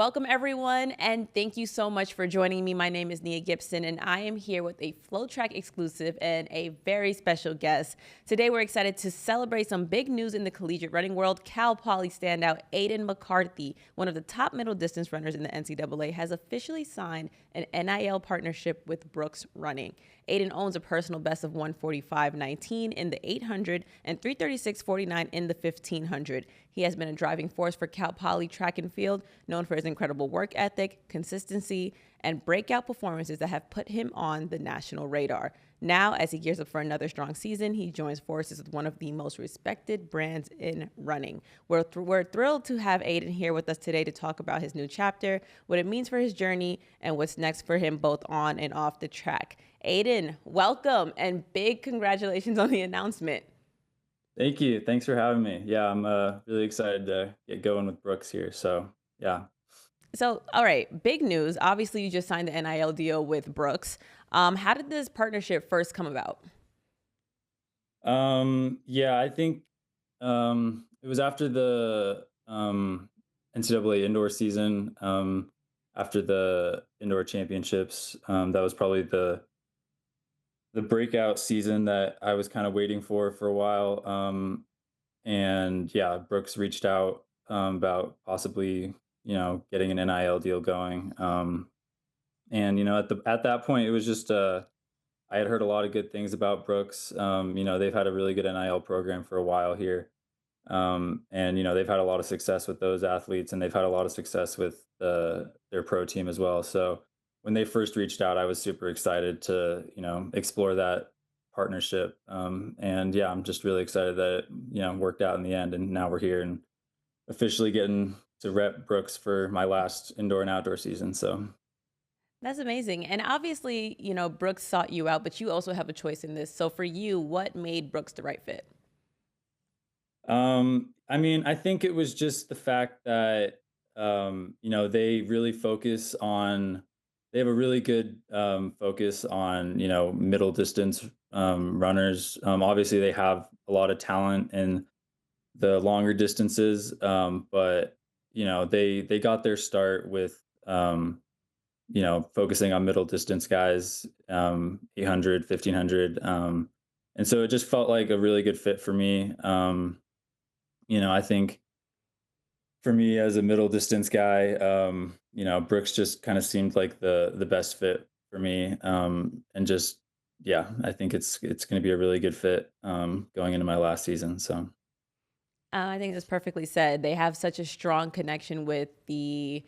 Welcome, everyone, and thank you so much for joining me. My name is Nia Gibson, and I am here with a FloTrack exclusive and a very special guest. Today, we're excited to celebrate some big news in the collegiate running world. Cal Poly standout Aidan McCarthy, one of the top middle distance runners in the NCAA, has officially signed an NIL partnership with Brooks Running. Aiden owns a personal best of 145.19 in the 800 and 336.49 in the 1500. He has been a driving force for Cal Poly track and field, known for his incredible work ethic, consistency, and breakout performances that have put him on the national radar. Now, as he gears up for another strong season, he joins forces with one of the most respected brands in running. We're thrilled to have Aiden here with us today to talk about his new chapter, what it means for his journey, and what's next for him both on and off the track. Aiden, welcome, and big congratulations on the announcement. Thank you. Thanks for having me. Yeah, I'm really excited to get going with Brooks here. So, yeah. So, all right, big news. Obviously, you just signed the NIL deal with Brooks. How did this partnership first come about? Yeah, I think it was after the NCAA indoor season, after the indoor championships. That was probably the breakout season that I was kind of waiting for a while. And yeah, Brooks reached out about possibly getting an NIL deal going. And at that point, it was just I had heard a lot of good things about Brooks. They've had a really good NIL program for a while here, and they've had a lot of success with those athletes, and they've had a lot of success with their pro team as well. So when they first reached out, I was super excited to explore that partnership. And yeah, I'm just really excited that it worked out in the end, and now we're here and officially getting to rep Brooks for my last indoor and outdoor season. So. That's amazing. And obviously, Brooks sought you out, but you also have a choice in this. So for you, what made Brooks the right fit? I mean, I think it was just the fact that they really focus on they have a really good focus on, middle distance runners. Obviously they have a lot of talent in the longer distances, but they got their start with focusing on middle distance guys, 800, 1500. And so it just felt like a really good fit for me. I think for me as a middle distance guy, Brooks just kind of seemed like the best fit for me. And just yeah, I think it's going to be a really good fit going into my last season. So I think that's perfectly said. They have such a strong connection with the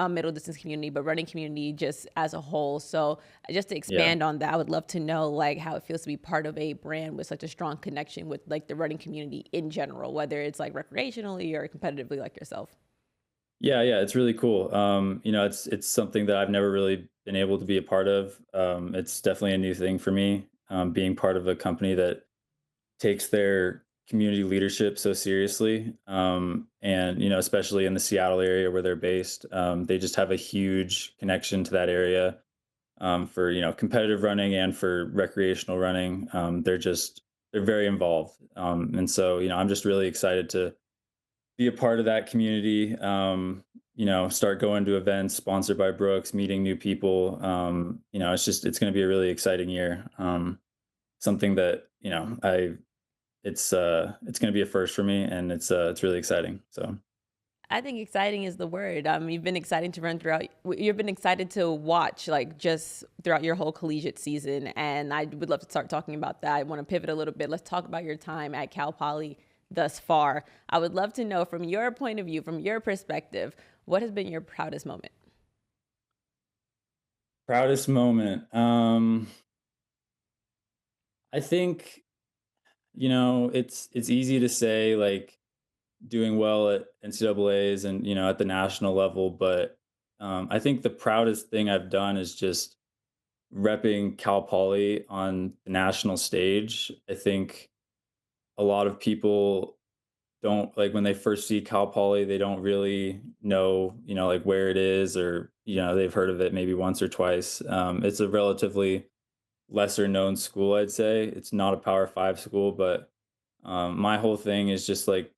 middle distance community, but running community just as a whole. So just to yeah. expand on that, I would love to know like how it feels to be part of a brand with such a strong connection with like the running community in general, whether it's like recreationally or competitively like yourself. Yeah, yeah, it's really cool. It's something that I've never really been able to be a part of. It's definitely a new thing for me, being part of a company that takes their community leadership so seriously. And especially in the Seattle area where they're based, they just have a huge connection to that area for competitive running and for recreational running. They're very involved, and so I'm just really excited to be a part of that community. Start going to events sponsored by Brooks, meeting new people. It's going to be a really exciting year. Something that it's going to be a first for me, and it's really exciting. So I think exciting is the word. You've been excited to run throughout. You've been excited to watch, like just throughout your whole collegiate season, and I would love to start talking about that. I want to pivot a little bit. Let's talk about your time at Cal Poly thus far. I would love to know, from your point of view, from your perspective, what has been your proudest moment? proudest moment. I think it's easy to say like doing well at NCAA's and at the national level, but I think the proudest thing I've done is just repping Cal Poly on the national stage. I think a lot of people don't like when they first see Cal Poly, they don't really know, like where it is, or they've heard of it maybe once or twice. It's a relatively lesser known school, I'd say. It's not a Power 5 school, but my whole thing is just like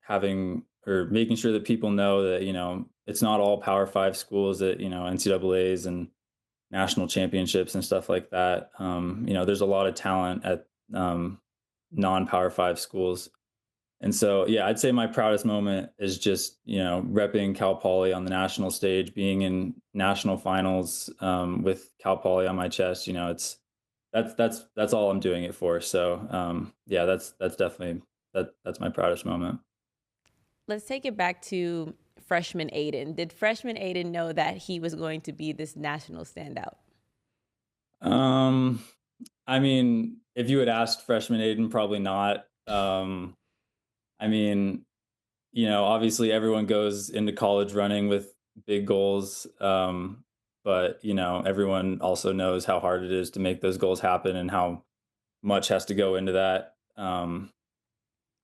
having or making sure that people know that, it's not all Power Five schools that, NCAAs and national championships and stuff like that. There's a lot of talent at non-Power Five schools. And so, yeah, I'd say my proudest moment is just, repping Cal Poly on the national stage, being in national finals with Cal Poly on my chest. That's all I'm doing it for. So, yeah, that's definitely that's my proudest moment. Let's take it back to freshman Aiden. Did freshman Aiden know that he was going to be this national standout? Um, I mean, if you had asked freshman Aiden, probably not. I mean, obviously everyone goes into college running with big goals. But everyone also knows how hard it is to make those goals happen and how much has to go into that.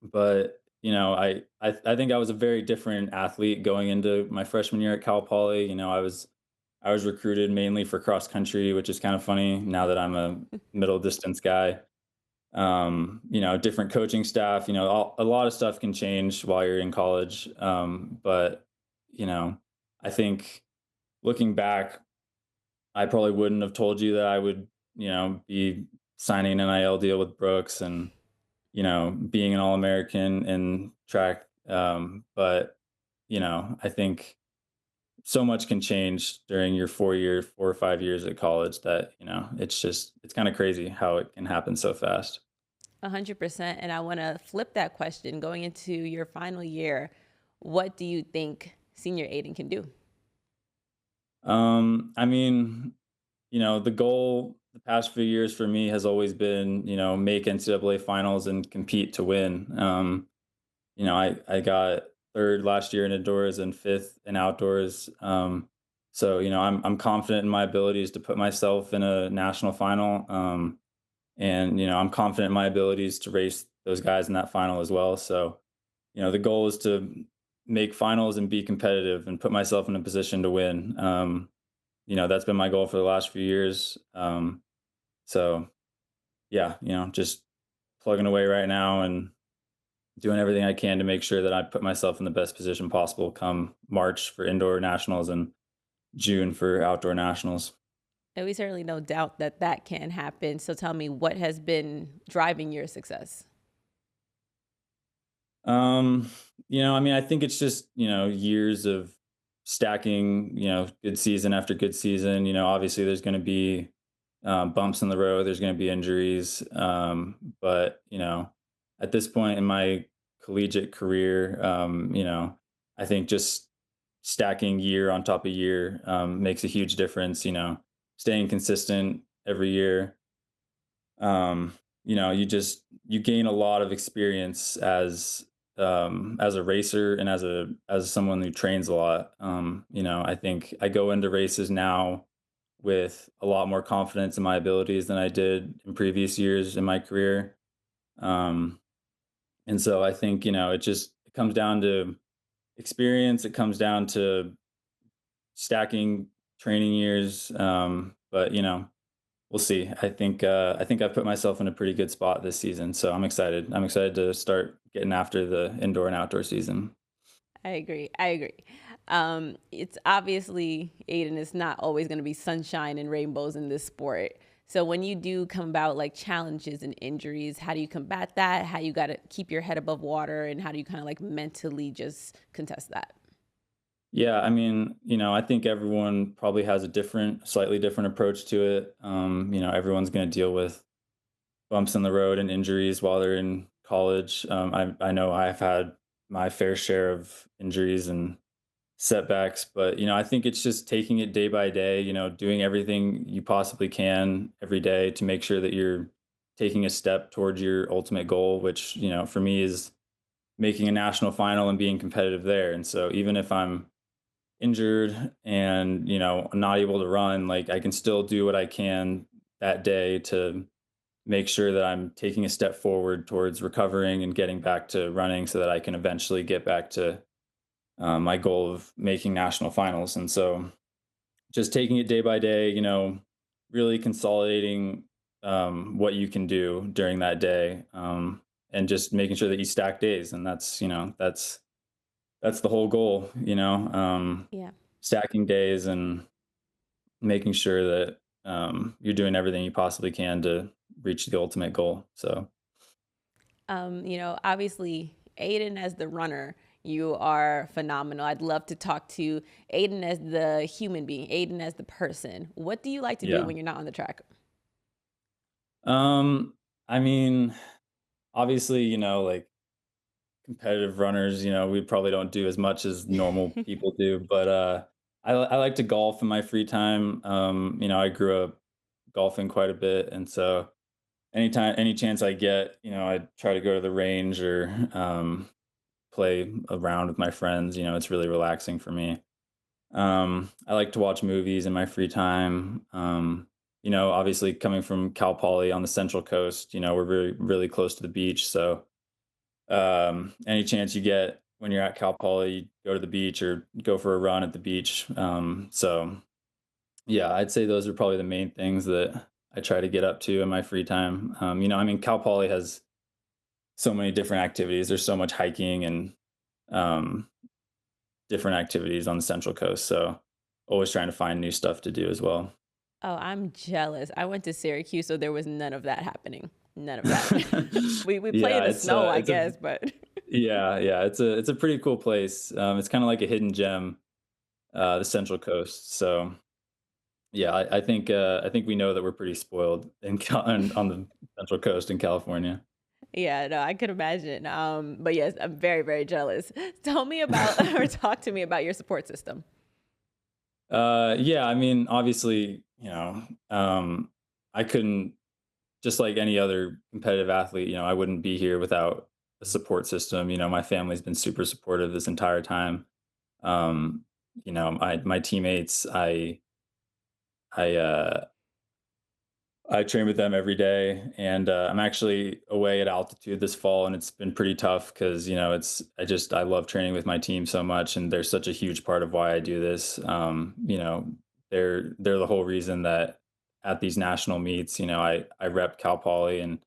But I think I was a very different athlete going into my freshman year at Cal Poly. I was recruited mainly for cross country, which is kind of funny now that I'm a middle distance guy. Different coaching staff, a lot of stuff can change while you're in college. But you know, I think looking back, I probably wouldn't have told you that I would, be signing an NIL deal with Brooks and, being an All-American in track. But, I think so much can change during your 4 or 5 years at college that, it's kind of crazy how it can happen so fast. 100%. And I want to flip that question going into your final year. What do you think senior Aiden can do? I mean, the goal the past few years for me has always been, make NCAA finals and compete to win. I got third last year in indoors and fifth in outdoors. So, I'm confident in my abilities to put myself in a national final. And, I'm confident in my abilities to race those guys in that final as well. So, the goal is to make finals and be competitive and put myself in a position to win. That's been my goal for the last few years. So yeah, just plugging away right now and doing everything I can to make sure that I put myself in the best position possible come March for indoor nationals and June for outdoor nationals. And we certainly no doubt that that can happen. So tell me, what has been driving your success? Um, I mean, I think it's just, years of stacking, good season after good season. Obviously there's going to be bumps in the road, there's going to be injuries. But, at this point in my collegiate career, I think just stacking year on top of year makes a huge difference, staying consistent every year. You gain a lot of experience as a racer and as someone who trains a lot. I think I go into races now with a lot more confidence in my abilities than I did in previous years in my career. um and so I think, it comes down to experience, it comes down to stacking training years. But we'll see. I think I've put myself in a pretty good spot this season, so I'm excited. I'm excited to start getting after the indoor and outdoor season. I agree. I agree. It's obviously, Aiden, it's not always going to be sunshine and rainbows in this sport. So when you do come about like challenges and injuries, how do you combat that? How you got to keep your head above water, and how do you kind of like mentally just contest that? Yeah, I mean, I think everyone probably has a slightly different approach to it. Everyone's going to deal with bumps in the road and injuries while they're in college. I know I've had my fair share of injuries and setbacks, but I think it's just taking it day by day, doing everything you possibly can every day to make sure that you're taking a step towards your ultimate goal, which, for me is making a national final and being competitive there. And so even if I'm injured and, not able to run, like I can still do what I can that day to make sure that I'm taking a step forward towards recovering and getting back to running so that I can eventually get back to my goal of making national finals. And so just taking it day by day, really consolidating what you can do during that day, and just making sure that you stack days. And that's that's the whole goal, Yeah. stacking days and making sure that you're doing everything you possibly can to reach the ultimate goal. So Obviously, Aiden as the runner, you are phenomenal. I'd love to talk to Aiden as the human being, Aiden as the person. What do you like to do yeah. when you're not on the track? Um, I mean, obviously, like competitive runners, we probably don't do as much as normal people do, but I like to golf in my free time. I grew up golfing quite a bit, and so any chance I get, I try to go to the range or play around with my friends. It's really relaxing for me. I like to watch movies in my free time. Obviously coming from Cal Poly on the Central Coast, we're really close to the beach. So any chance you get when you're at Cal Poly, you go to the beach or go for a run at the beach. So yeah, I'd say those are probably the main things that I try to get up to in my free time. Cal Poly has so many different activities. There's so much hiking and um, different activities on the Central Coast. So always trying to find new stuff to do as well. Oh, I'm jealous. I went to Syracuse, so there was none of that happening. None of that. We play in Yeah, the it's snow, I it's a guess, but yeah, it's a pretty cool place. It's kind of like a hidden gem, the Central Coast. So yeah, I think we know that we're pretty spoiled on the Central Coast in California. yeah, no, I could imagine. But yes, I'm very, very jealous. Tell me about or talk to me about your support system. Yeah, obviously, I couldn't, just like any other competitive athlete, I wouldn't be here without a support system. My family's been super supportive this entire time. Um, my teammates, I I train with them every day, and I'm actually away at altitude this fall, and it's been pretty tough because I love training with my team so much, and they're such a huge part of why I do this. They're the whole reason that at these national meets, I rep Cal Poly, and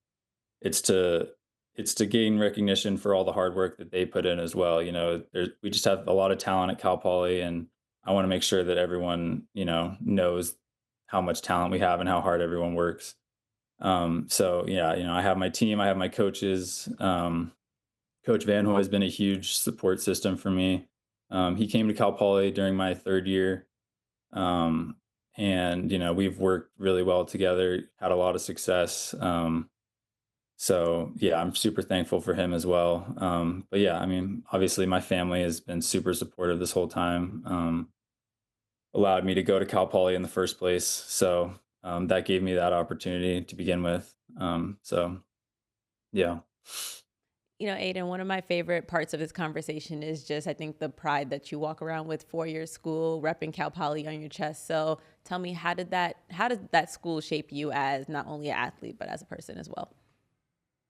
it's to it's to gain recognition for all the hard work that they put in as well. We just have a lot of talent at Cal Poly, and I want to make sure that everyone knows how much talent we have and how hard everyone works. So yeah, I have my team, I have my coaches. Coach Van Hoy has been a huge support system for me. He came to Cal Poly during my third year, um, and we've worked really well together, had a lot of success. So yeah, I'm super thankful for him as well. But yeah, obviously my family has been super supportive this whole time. Allowed me to go to Cal Poly in the first place. So that gave me that opportunity to begin with. So yeah. Aiden, one of my favorite parts of this conversation is just, I think, the pride that you walk around with for your school, repping Cal Poly on your chest. So tell me, how did that school shape you as not only an athlete, but as a person as well?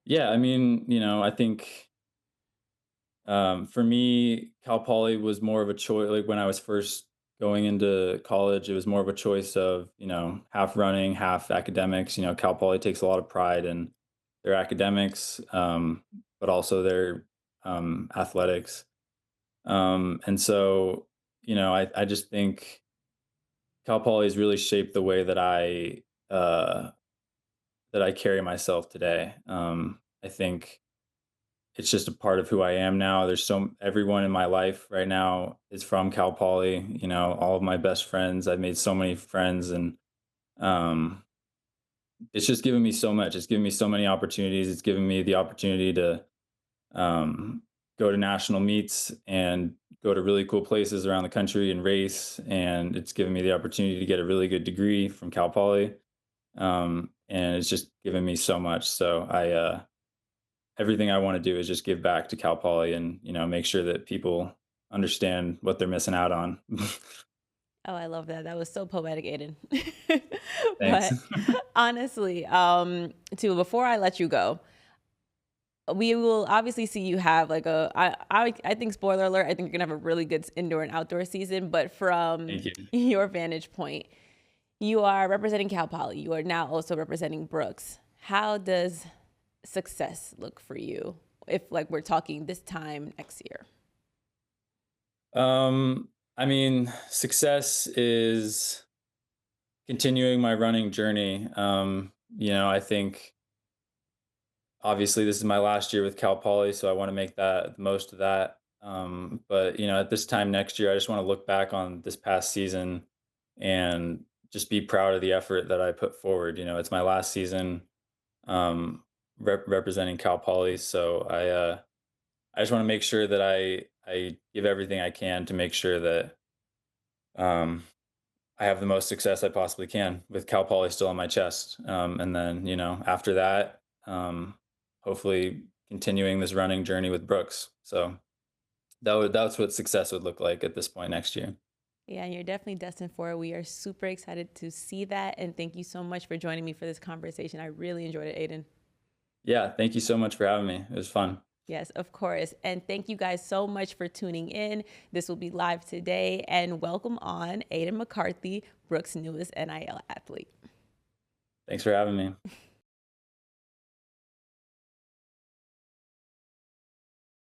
Yeah, I think for me, Cal Poly was more of a choice. Like when I was first going into college, it was more of a choice of, half running, half academics. Cal Poly takes a lot of pride in their academics, but also their athletics. And so, I just think Cal Poly has really shaped the way uh, that I carry myself today. I think it's just a part of who I am now. Everyone in my life right now is from Cal Poly. All of my best friends. I've made so many friends, and um, it's just given me so much. It's given me so many opportunities. It's given me the opportunity to um, go to national meets and go to really cool places around the country and race. And it's given me the opportunity to get a really good degree from Cal Poly. And it's just given me so much. So everything I want to do is just give back to Cal Poly and, make sure that people understand what they're missing out on. Oh, I love that. That was so poetic, Aiden. Thanks. But honestly, too, before I let you go, we will obviously see you have like I think, spoiler alert, I think you're gonna have a really good indoor and outdoor season. But from Thank you. your vantage point, you are representing Cal Poly. You are now also representing Brooks. How does success look for you if, like, we're talking this time next year? I mean, success is continuing my running journey. I think obviously this is my last year with Cal Poly, so I want to make that the most of that. But at this time next year, I just want to look back on this past season and just be proud of the effort that I put forward. It's my last season representing Cal Poly, so I just want to make sure that I give everything I can to make sure that um, I have the most success I possibly can with Cal Poly still on my chest. And then, after that, hopefully continuing this running journey with Brooks. So that's what success would look like at this point next year. Yeah, and you're definitely destined for it. We are super excited to see that. And thank you so much for joining me for this conversation. I really enjoyed it, Aiden. Yeah, thank you so much for having me. It was fun. Yes, of course. And thank you guys so much for tuning in. This will be live today. And welcome on Aidan McCarthy, Brooks' newest NIL athlete. Thanks for having me.